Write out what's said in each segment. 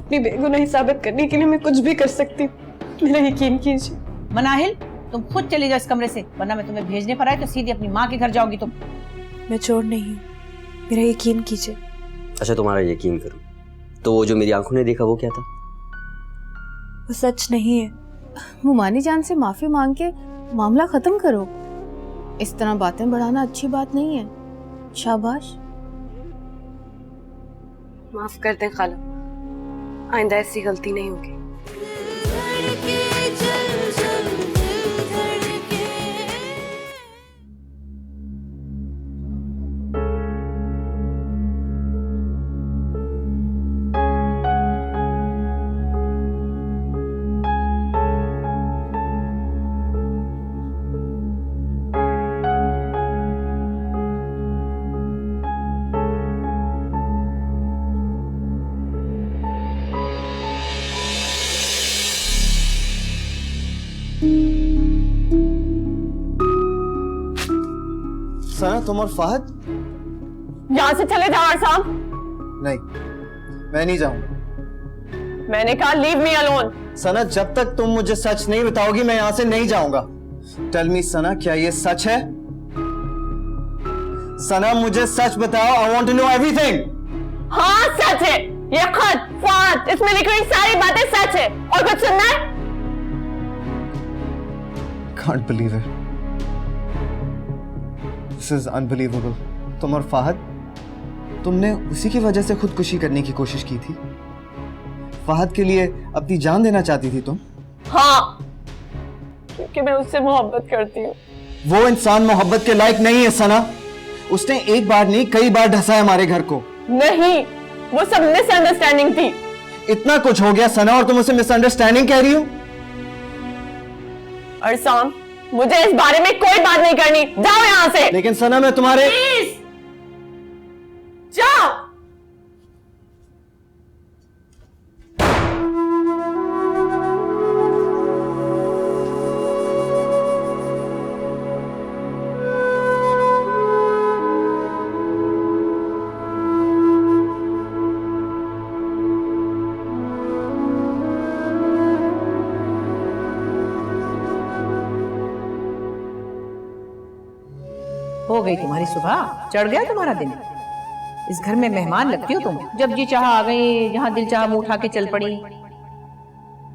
अपनी बेगुनाही साबित करने के लिए मैं कुछ भी कर सकती हूँ, मेरा यकीन कीजिए। मनाहिल, तुम खुद चली जाओ इस कमरे से, वरना मैं तुम्हें भेजने पर आई तो सीधे अपनी माँ के घर जाओगी तुम। मैं चोर नहीं हूँ, मेरा यकीन कीजिए। अच्छा तुम्हारा यकीन करूं तो वो जो मेरी आंखों ने देखा वो क्या था? वो सच नहीं है। मुमानी जान से माफी मांग के मामला खत्म करो। इस तरह बातें बढ़ाना अच्छी बात नहीं है। शाबाश। माफ कर दें खाला, आइंदा ऐसी गलती नहीं होगी। सना, तुम और फाहद? यहाँ से चले जाओ अरसाम। नहीं, मैं नहीं जाऊंगा। मैंने कहा लीव मी अलोन। सना, जब तक तुम मुझे सच नहीं बताओगी मैं यहाँ से नहीं जाऊंगा। टेल मी सना, क्या ये सच है? सना, मुझे सच बताओ। I want to know everything. हाँ सच है, ये खत फात इसमें लिखी हुई सारी बातें सच है। और कुछ सुनना है? Can't believe it. This is unbelievable. तुम और फाहद, तुमने उसी की वजह से खुदकुशी करने की कोशिश की थी। फाहद के लिए अपनी जान देना चाहती थी तुम? हाँ, क्योंकि मैं उससे मोहब्बत करती हूँ। वो इंसान मोहब्बत के लायक नहीं है सना। उसने एक बार नहीं कई बार ढसा है हमारे घर को। नहीं, वो सब मिसअंडरस्टैंडिंग थी। इतना कुछ हो गया सना और तुम उसे मिसअंडरस्टैंडिंग कह रही हो? अरसाम, मुझे इस बारे में कोई बात नहीं करनी। जाओ यहाँ से। लेकिन सना, मैं तुम्हारे प्लीज जाओ। हो गई तुम्हारी सुबह, चढ़ गया तुम्हारा दिन। इस घर में मेहमान लगती हो तुम, जब जी चाह आ गई, जहाँ दिल चाह मुंह उठा के चल पड़ी।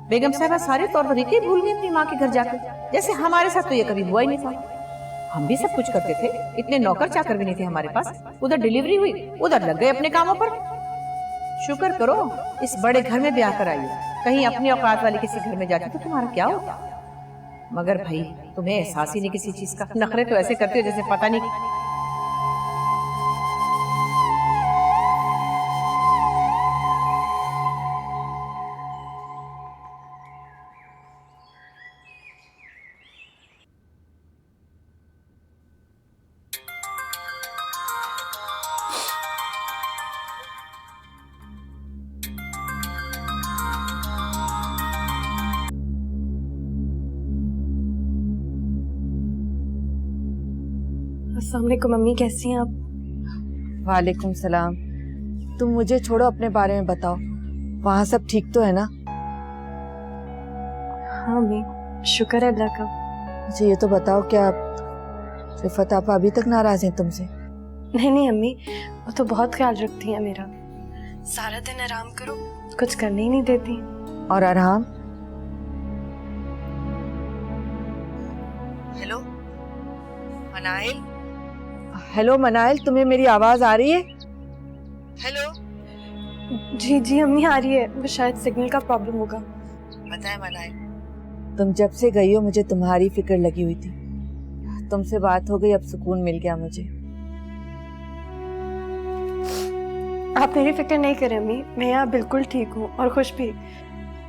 बेगम साहबा सारे तौर तरीके भूल गई अपनी माँ के घर जाकर, जैसे हमारे साथ तो ये कभी हुआ ही नहीं था। हम भी सब कुछ करते थे, इतने नौकर चाकर भी नहीं थे हमारे पास। उधर डिलीवरी हुई, उधर लग गए अपने कामों पर। शुक्र करो इस बड़े घर में भी आकर आई हो, कहीं अपनी औकात वाले किसी घर में जाती तो तुम्हारा क्या होता। मगर भाई तुम्हें एहसास ही नहीं किसी चीज का। नखरे तो ऐसे करते हो जैसे पता नहीं। अस्सलाम वालेकुम मम्मी, कैसी हैं आप? वालेकुम सलाम। तुम मुझे छोड़ो, अपने बारे में बताओ। वहाँ सब ठीक तो है ना? हाँ मम्मी, शुक्र है अल्लाह का। मुझे ये तो बताओ, क्या रिफत आपा अभी तक नाराज हैं तुमसे? नहीं नहीं अम्मी, वो तो बहुत ख्याल रखती हैं मेरा। सारा दिन आराम करो, कुछ करने ही नहीं देती। और अरहाम? हेलो मनाइल? हेलो मनाइल, तुम्हें मेरी आवाज आ रही है? हेलो? जी जी अम्मी आ रही है, वो शायद सिग्नल का प्रॉब्लम होगा। पता है मनाइल, तुम जब से गई हो मुझे तुम्हारी फिक्र लगी हुई थी। तुमसे बात हो गई, अब सुकून मिल गया मुझे। आप मेरी फिक्र नहीं करें अम्मी, मैं यहाँ बिल्कुल ठीक हूँ और खुश भी।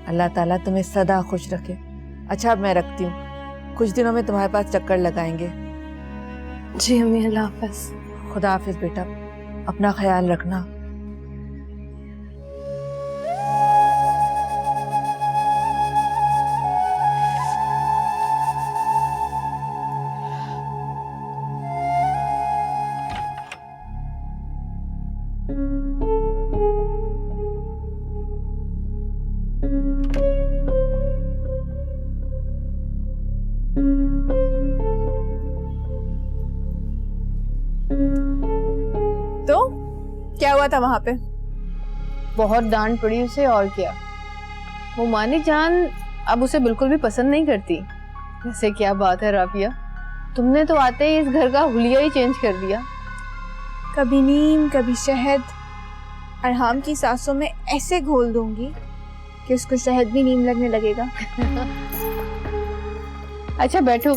अल्लाह ताला तुम्हें सदा खुश रखे। अच्छा अब मैं रखती हूँ, कुछ दिनों में तुम्हारे पास चक्कर लगाएंगे। जी अम्मी, अल्लाह हाफ़िज़। खुदा हाफिज बेटा, अपना ख्याल रखना। तो क्या हुआ था वहां पे? बहुत डांट पड़ी उसे, और क्या। वो मानी जान अब उसे बिल्कुल भी पसंद नहीं करती। वैसे क्या बात है राबिया, तुमने तो आते ही इस घर का हुलिया ही चेंज कर दिया। कभी नीम कभी शहद, अरहाम की सांसों में ऐसे घोल दूंगी कि उसको शहद भी नीम लगने लगेगा। अच्छा बैठो।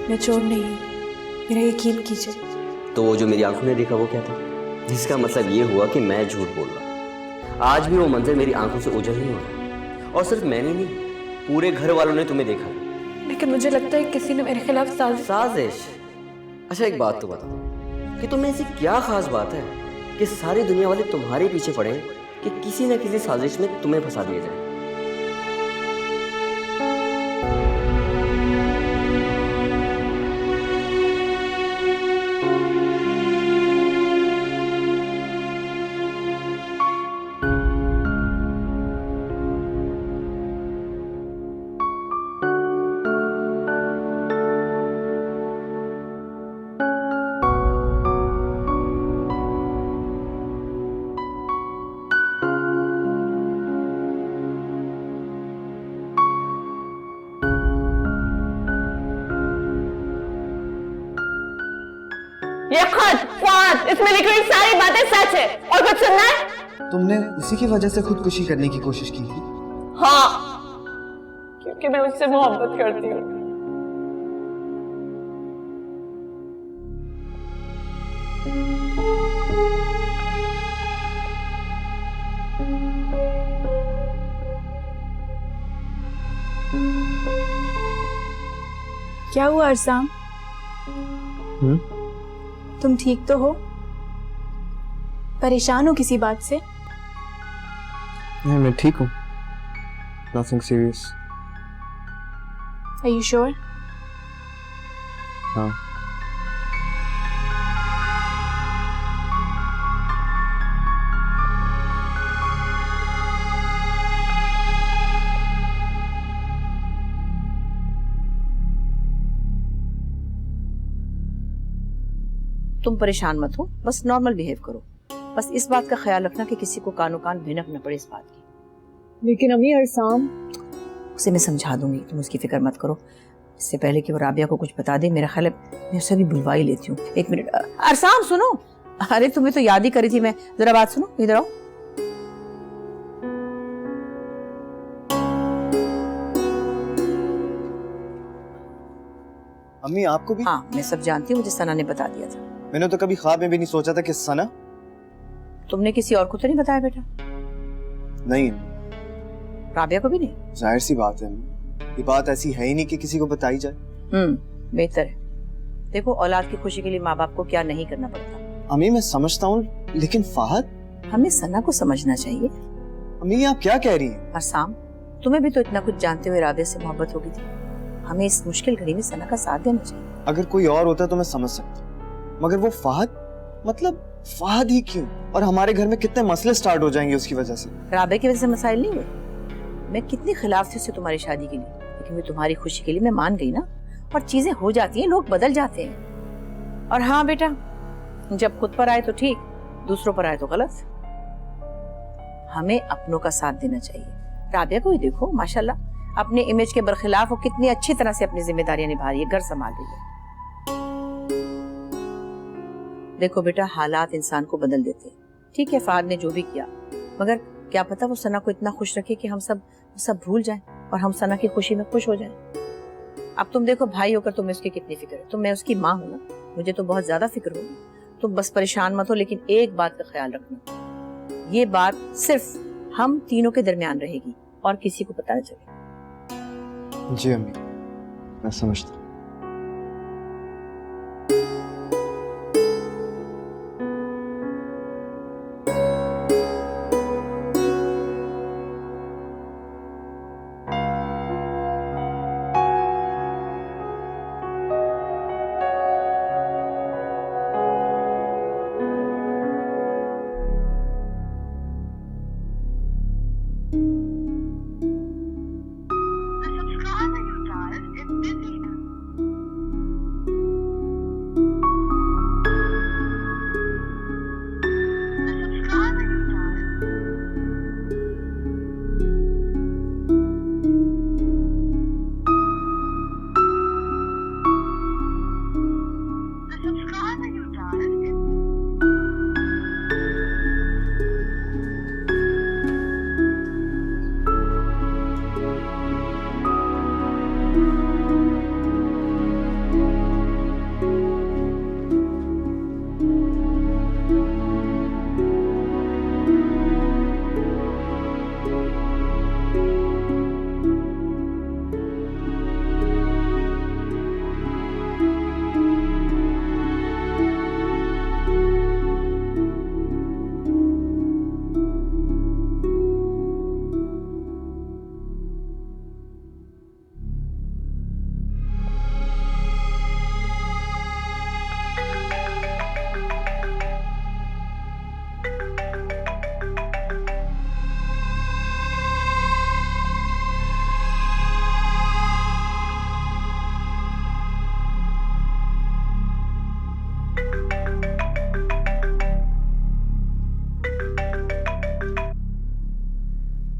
मैं चोर नहीं हूँ, मेरा यकीन कीजिए। तो वो जो मेरी आंखों ने देखा वो क्या था? जिसका मतलब ये हुआ कि मैं झूठ बोल रहा। आज भी वो मंजर मेरी आंखों से ओझल नहीं हो रहा। और सिर्फ मैंने नहीं, पूरे घर वालों ने तुम्हें देखा। लेकिन मुझे लगता है किसी ने मेरे खिलाफ साजिश। अच्छा एक बात तो बता कि तुम्हें ऐसी क्या खास बात है कि सारी दुनिया वाले तुम्हारे पीछे पड़े कि किसी न किसी साजिश में तुम्हें फंसा दिया जाए? ये खत फात, इसमें लिखी हुई सारी बातें सच है। और कुछ सुनना है? तुमने उसी की वजह से खुदकुशी करने की कोशिश की थी? हाँ, क्योंकि मैं उससे मोहब्बत करती हूँ। क्या हुआ अरसाम? तुम ठीक तो हो? परेशान हो किसी बात से? नहीं, मैं ठीक हूँ। Nothing serious. Are you sure? हाँ। तुम परेशान मत हो, बस नॉर्मल बिहेव करो। बस इस बात का ख्याल रखना कि किसी को कानो कान भिनक न पड़े इस बात की। लेकिन अम्मी अरसाम, उसे मैं समझा दूंगी, तुम उसकी फिक्र मत करो। इससे पहले कि वो राबिया को कुछ बता दे, मेरा ख्याल है मैं उसे भी बुलवा ही लेती हूँ। एक मिनट, अरसाम सुनो। अरे तुम्हें तो याद ही करी थी मैं, जरा बात सुनो, इधर आओ। अम्मी आपको भी? हाँ मैं सब जानती हूँ, मुझे सना ने बता दिया था। मैंने तो कभी ख्वाब में भी नहीं सोचा था कि सना। तुमने किसी और को तो नहीं बताया बेटा? नहीं, राबिया को भी नहीं? जाहिर सी बात है, ये बात ऐसी है ही नहीं कि किसी को बताई जाए। बेहतर है। देखो औलाद की खुशी के लिए माँ बाप को क्या नहीं करना पड़ता। अम्मी मैं समझता हूँ, लेकिन फाहद? हमें सना को समझना चाहिए। अम्मी आप क्या कह रही हैं? अरसाम, तुम्हें भी तो इतना कुछ जानते हुए राबिया से मोहब्बत हो गई थी। हमें इस मुश्किल घड़ी में सना का साथ देना चाहिए। अगर कोई और होता तो मैं समझ सकता, मगर वो फाहद, मतलब फाहद ही क्यों? और हमारे घर में कितने मसले स्टार्ट हो जाएंगे उसकी वजह से। राबिया की वजह से मसाइल नहीं हुए। मैं कितनी खिलाफ थी उससे तुम्हारी शादी के लिए, लेकिन मैं तुम्हारी खुशी के लिए मैं मान गई ना। और चीजें हो जाती हैं, लोग बदल जाते हैं। और हाँ बेटा, जब खुद पर आए तो ठीक, दूसरों पर आए तो गलत। हमें अपनों का साथ देना चाहिए। राबिया को ही देखो, माशाल्लाह अपने इमेज के बरखिलाफ वो कितनी अच्छी तरह से अपनी जिम्मेदारियां निभा रही है, घर संभाल रही है। देखो बेटा, हालात इंसान को बदल देते हैं। ठीक है, फाद ने जो भी किया, मगर क्या पता वो सना को इतना खुश रखे कि हम सब भूल जाएं और हम सना की खुशी में खुश हो जाएं। अब तुम देखो, भाई होकर तुम्हें उसकी कितनी फिक्र है। तो मैं उसकी माँ हूं ना, मुझे तो बहुत ज्यादा फिक्र होगी। तुम बस परेशान मत हो, लेकिन एक बात का ख्याल रखना, ये बात सिर्फ हम तीनों के दरमियान रहेगी और किसी को पता न चले। जी अम्मी, मैं समझता हूँ।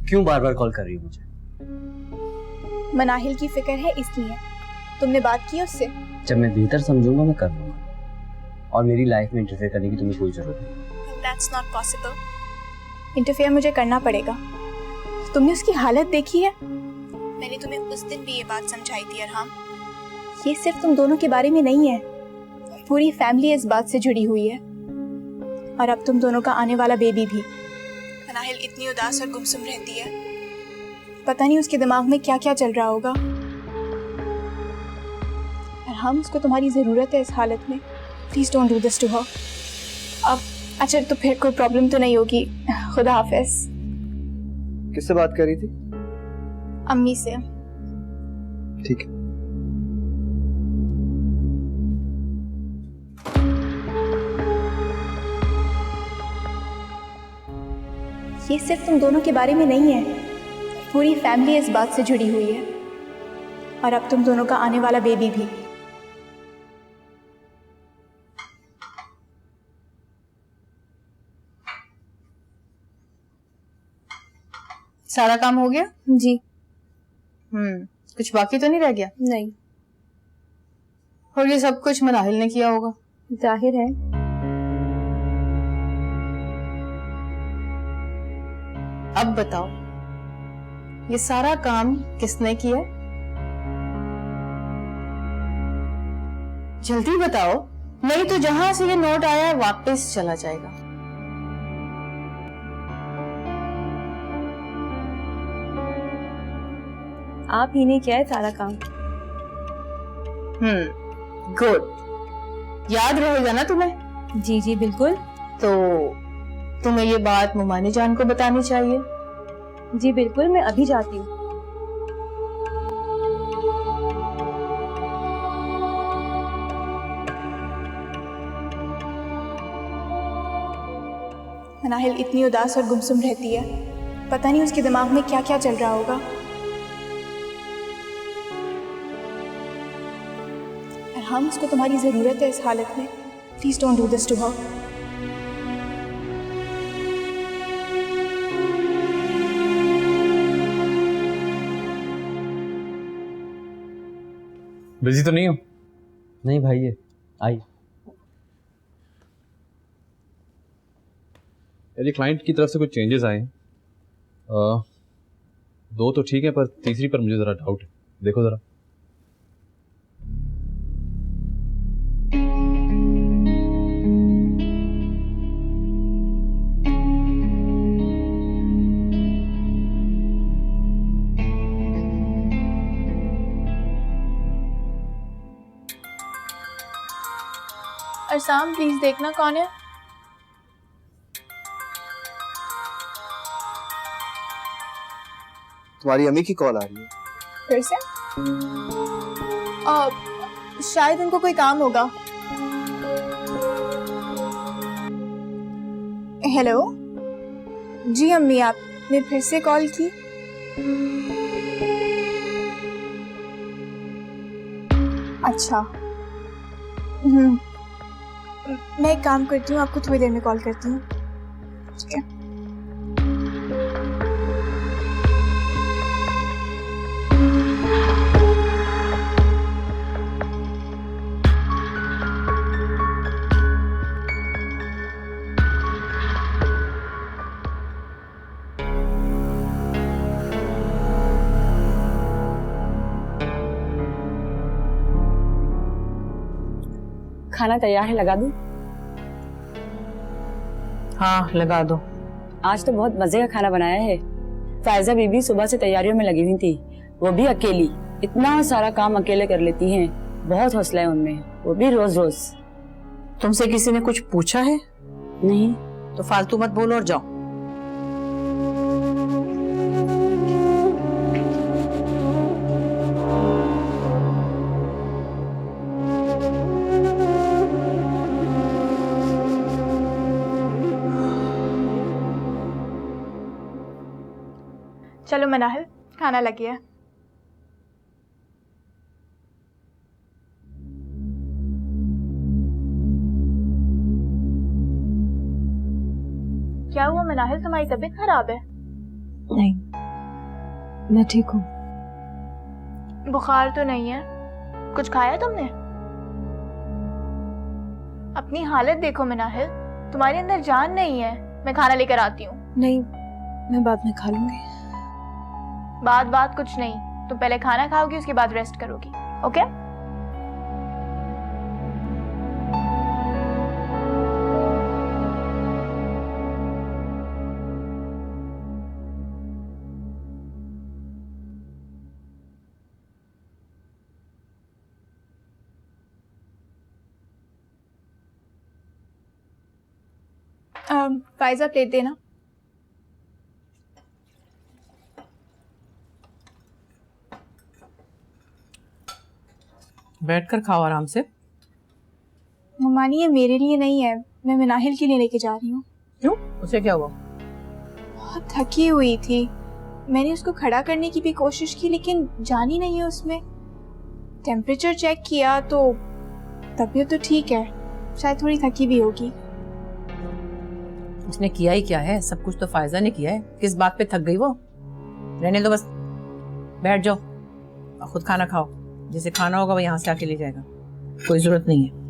क्यों बार बार कॉल कर रही हो मुझे? मनाहिल की फिक्र है इसलिए। तुमने बात की उससे? जब मैं बेहतर समझूंगा मैं कर लूंगा, और मेरी लाइफ में इंटरफेयर करने की तुम्हें कोई जरूरत नहीं। That's not possible. इंटरफेयर मुझे करना पड़ेगा। तुमने उसकी हालत देखी है? मैंने तुम्हें उस दिन भी ये बात समझाई थी अरहाम। ये सिर्फ तुम दोनों के बारे में नहीं है, पूरी फैमिली इस बात से जुड़ी हुई है। और अब तुम दोनों का आने वाला बेबी भी। मनाहिल इतनी उदास और गुमसुम रहती है, पता नहीं उसके दिमाग में क्या क्या चल रहा होगा। अरहाम, उसको तुम्हारी ज़रूरत है इस हालत में। Please don't do this to her. अब अच्छा, तो फिर कोई प्रॉब्लम तो नहीं होगी। खुदा हाफिज। किससे बात कर रही थी? अम्मी से। ठीक है। ये सिर्फ तुम दोनों के बारे में नहीं है, पूरी फैमिली इस बात से जुड़ी हुई है। और अब तुम दोनों का आने वाला बेबी भी। सारा काम हो गया? जी। कुछ बाकी तो नहीं रह गया? नहीं। और ये सब कुछ मनाहिल ने किया होगा? जाहिर है। अब बताओ, ये सारा काम किसने किया? जल्दी बताओ, नहीं तो जहां से ये नोट आया वापस चला जाएगा। आप ही ने किया है सारा काम। गुड। याद रहेगा ना तुम्हें? जी जी बिल्कुल। तो तुम्हें ये बात मुमानी जान को बतानी चाहिए। जी बिल्कुल, मैं अभी जाती हूँ। मनाहिल इतनी उदास और गुमसुम रहती है, पता नहीं उसके दिमाग में क्या क्या चल रहा होगा। अरहाम, उसको तुम्हारी ज़रूरत है इस हालत में। Please don't do this to her. Busy तो नहीं हो? नहीं भाई, ये आई। ये क्लाइंट की तरफ से कुछ चेंजेस आए हैं। 2 तो ठीक है, पर तीसरी पर मुझे ज़रा डाउट है। देखो ज़रा। अरसाम, प्लीज़ देखना कौन है। तुम्हारी अम्मी की कॉल आ रही है। फिर से? शायद उनको कोई काम होगा। हेलो जी अम्मी, आपने फिर से कॉल की? अच्छा। मैं एक काम करती हूँ, आपको थोड़ी देर में कॉल करती हूँ। ठीक है। खाना तैयार है, लगा दूं? हाँ लगा दो। आज तो बहुत मजे का खाना बनाया है। फायजा बीबी सुबह से तैयारियों में लगी हुई थी, वो भी अकेली। इतना सारा काम अकेले कर लेती हैं, बहुत हौसला है उनमें, वो भी रोज रोज। तुमसे किसी ने कुछ पूछा है? नहीं। तो फालतू मत बोलो और जाओ। चलो मनाहिल, खाना लग गया। क्या हुआ मनाहिल, तुम्हारी तबीयत खराब है? नहीं। मैं ठीक हूँ। बुखार तो नहीं है? कुछ खाया तुमने? अपनी हालत देखो मिनाहिल, तुम्हारे अंदर जान नहीं है। मैं खाना लेकर आती हूँ। नहीं, मैं बाद में खा लूंगी। बात कुछ नहीं, तुम पहले खाना खाओगी, उसके बाद रेस्ट करोगी। ओके? फाइजा प्लेट देना। बैठकर खाओ आराम से। मम्मानी ये मेरे लिए नहीं है, मैं मिनाहिल के लिए लेके जा रही हूँ। क्यों? उसे क्या हुआ? बहुत थकी हुई थी। मैंने उसको खड़ा करने की भी कोशिश की लेकिन जान ही नहीं है उसमें। टेम्परेचर चेक किया तो तबीयत तो ठीक है, शायद थोड़ी थकी भी होगी। उसने किया ही क्या है? सब कुछ तो फायजा ने किया है। किस बात पे थक गई वो? रहने दो, बस बैठ जाओ और खुद खाना खाओ। जैसे खाना होगा वो यहाँ से आके ले जाएगा, कोई जरूरत नहीं है।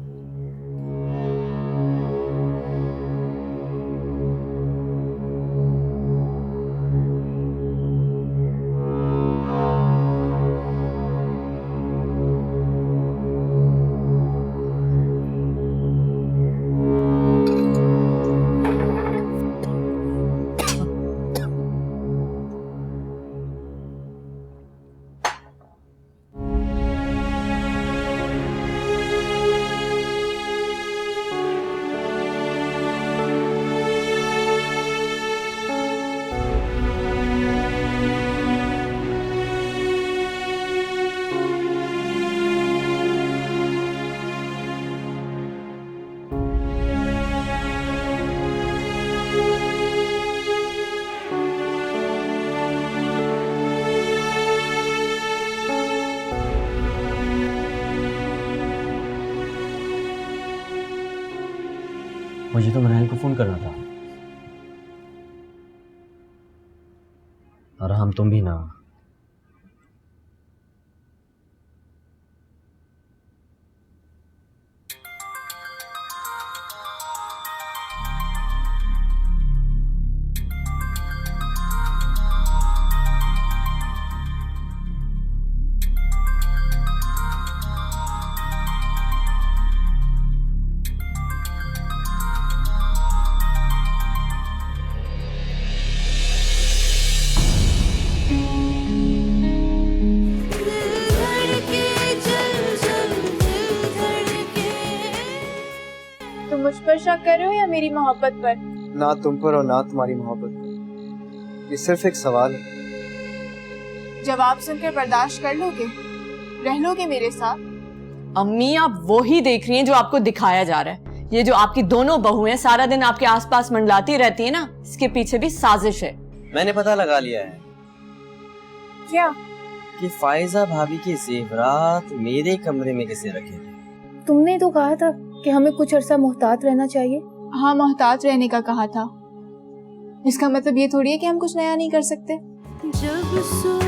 मुझे तो मनाइल को फोन करना था। और हम तुम भी ना। तुम मुझ पर शक कर रहे हो या मेरी मोहब्बत पर? ना तुम पर और ना तुम्हारी मोहब्बत पर। ये सिर्फ एक सवाल है। जवाब सुनकर बर्दाश्त कर लोगे? रह लोगे मेरे साथ? अम्मी, आप वो ही देख रही हैं जो आपको दिखाया जा रहा है। ये जो आपकी दोनों बहुएं सारा दिन आपके आसपास मंडलाती रहती है ना, इसके पीछे भी साजिश है। मैंने पता लगा लिया है क्या? कि फायजा भाभी के जेवरात मेरे कमरे में कैसे रखे थे। तुमने तो कहा था कि हमें कुछ अरसा मोहतात रहना चाहिए। हाँ, मोहतात रहने का कहा था। इसका मतलब ये थोड़ी है कि हम कुछ नया नहीं कर सकते। जब